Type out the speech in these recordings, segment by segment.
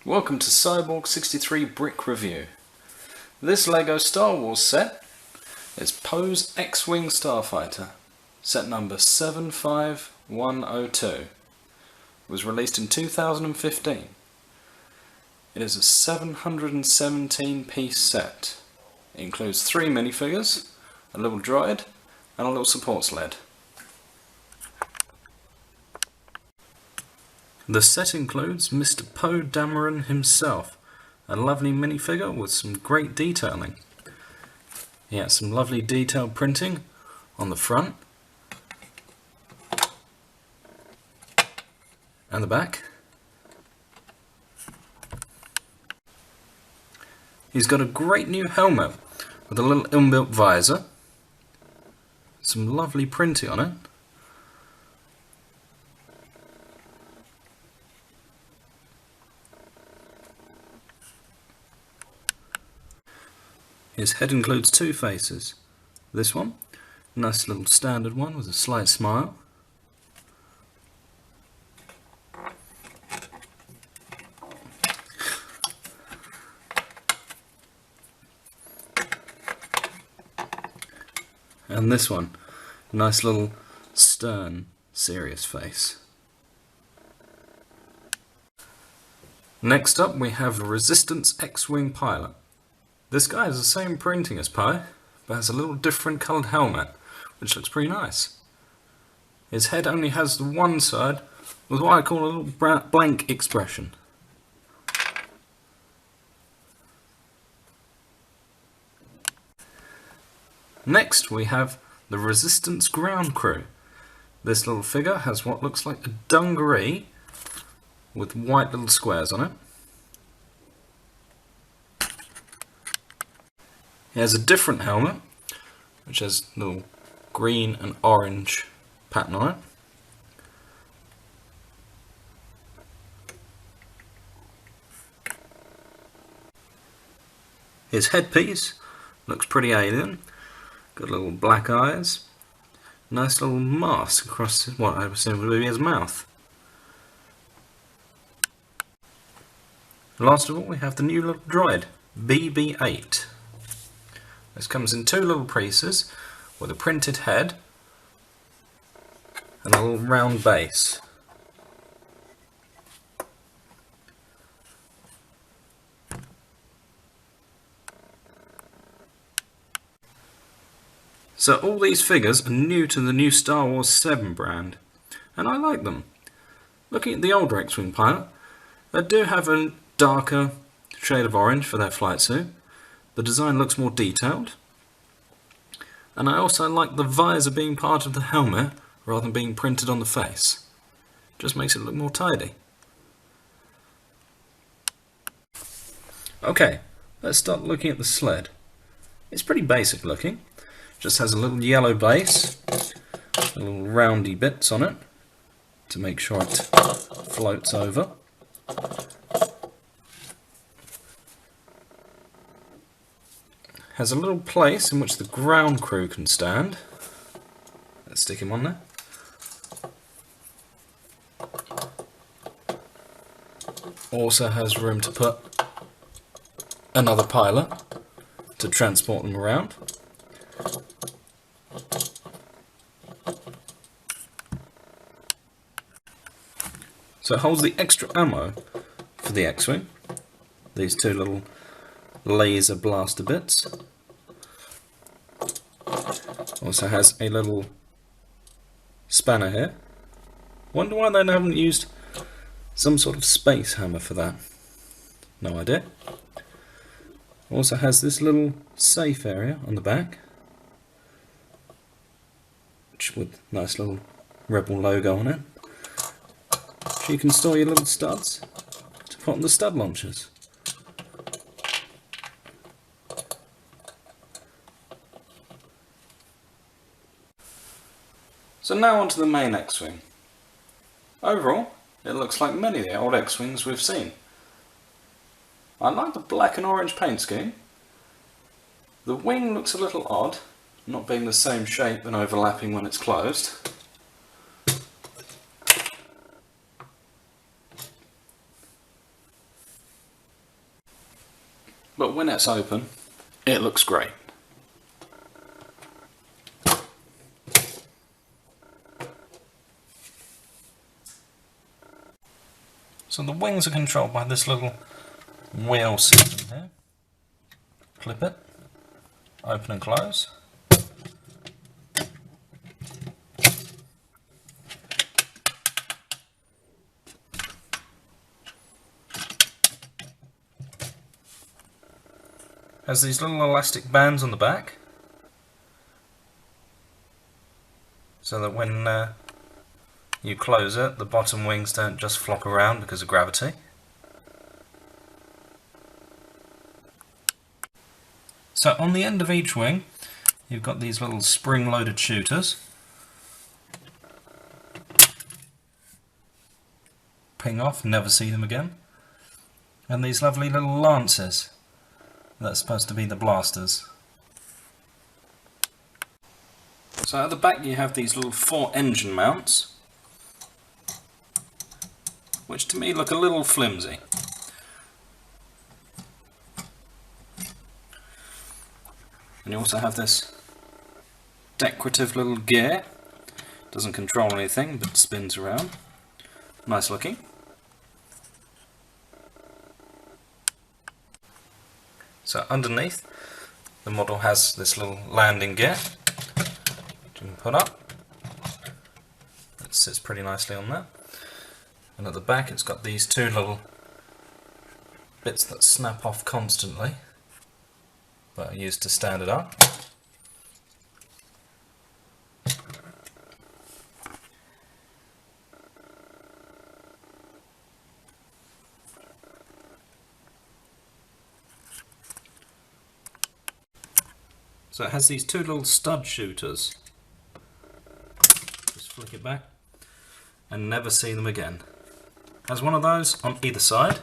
Welcome to Sb63 Brick Review. This LEGO Star Wars set is Poe's X-Wing Starfighter, set number 75102. It was released in 2015. It is a 717 piece set. It includes 3 minifigures, a little droid and a little support sled. The set includes Mr. Poe Dameron himself, a lovely minifigure with some great detailing. He has some lovely detailed printing on the front and the back. He's got a great new helmet with a little inbuilt visor, some lovely printing on it. His head includes 2 faces. This one, nice little standard one with a slight smile. And this one, nice little stern, serious face. Next up we have a Resistance X-Wing pilot. This guy has the same printing as Poe, but has a little different coloured helmet, which looks pretty nice. His head only has the one side with what I call a little blank expression. Next we have the Resistance Ground Crew. This little figure has what looks like a dungaree with white little squares on it. He has a different helmet, which has little green and orange pattern on it. His headpiece looks pretty alien, got little black eyes, nice little mask across what I assume would be his mouth. Last of all we have the new little droid, BB-8. This comes in 2 little pieces with a printed head and a little round base. So all these figures are new to the new Star Wars 7 brand, and I like them. Looking at the older X-Wing pilot, they do have a darker shade of orange for their flight suit. The design looks more detailed, and I also like the visor being part of the helmet rather than being printed on the face. Just makes it look more tidy. Okay, let's start looking at the sled. It's pretty basic looking, just has a little yellow base, little roundy bits on it to make sure it floats over. Has a little place in which the ground crew can stand. Let's stick him on there. Also has room to put another pilot to transport them around. So it holds the extra ammo for the X-Wing. These 2 little laser blaster bits. Also has a little spanner here. Wonder why they haven't used some sort of space hammer for that. No idea. Also has this little safe area on the back, which with nice little Rebel logo on it. So you can store your little studs to put on the stud launchers. So now onto the main X-Wing. Overall, it looks like many of the old X-Wings we've seen. I like the black and orange paint scheme. The wing looks a little odd, not being the same shape and overlapping when it's closed. but when it's open, it looks great. So the wings are controlled by this little wheel system here. Clip it, open and close. Has these little elastic bands on the back, so that when you close it, the bottom wings don't just flop around because of gravity. So on the end of each wing, you've got these little spring-loaded shooters. Ping off, never see them again. And these lovely little lances. That's supposed to be the blasters. So at the back you have these little 4 engine mounts, which to me look a little flimsy. And you also have this decorative little gear. Doesn't control anything but spins around. Nice looking. So underneath, the model has this little landing gear which you can put up. It sits pretty nicely on there. And at the back it's got these 2 little bits that snap off constantly, that are used to stand it up. So it has these 2 little stud shooters. Just flick it back and never see them again. Has one of those on either side.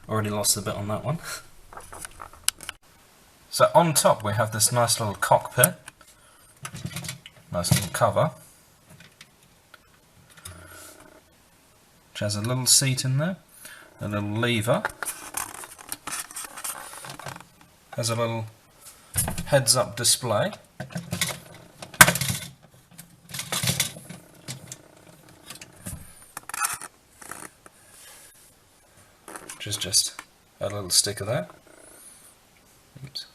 Already lost a bit on that one. So on top we have this nice little cockpit. Nice little cover. Which has a little seat in there, a little lever, has a little heads-up display, which is just a little sticker there. Oops.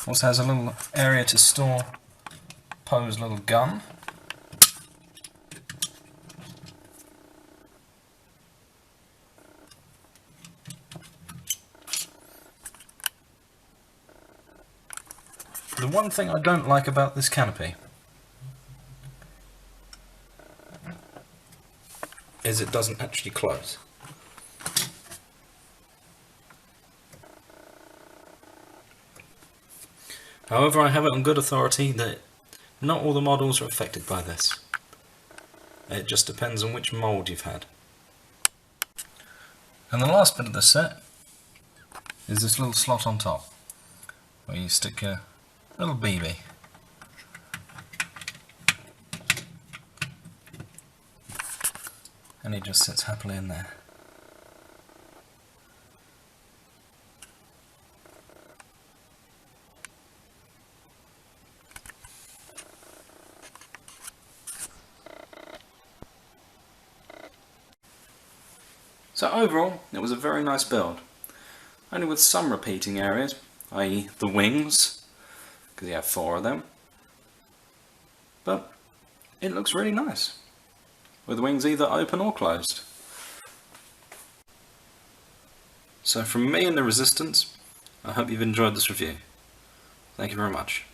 Also has a little area to store Poe's little gun. The one thing I don't like about this canopy is it doesn't actually close. However, I have it on good authority that not all the models are affected by this. It just depends on which mould you've had. And the last bit of the set is this little slot on top, where you stick your little BB. And he just sits happily in there. So overall, it was a very nice build, only with some repeating areas, i.e. the wings, because you have 4 of them, but it looks really nice, with the wings either open or closed. So from me and the Resistance, I hope you've enjoyed this review. Thank you very much.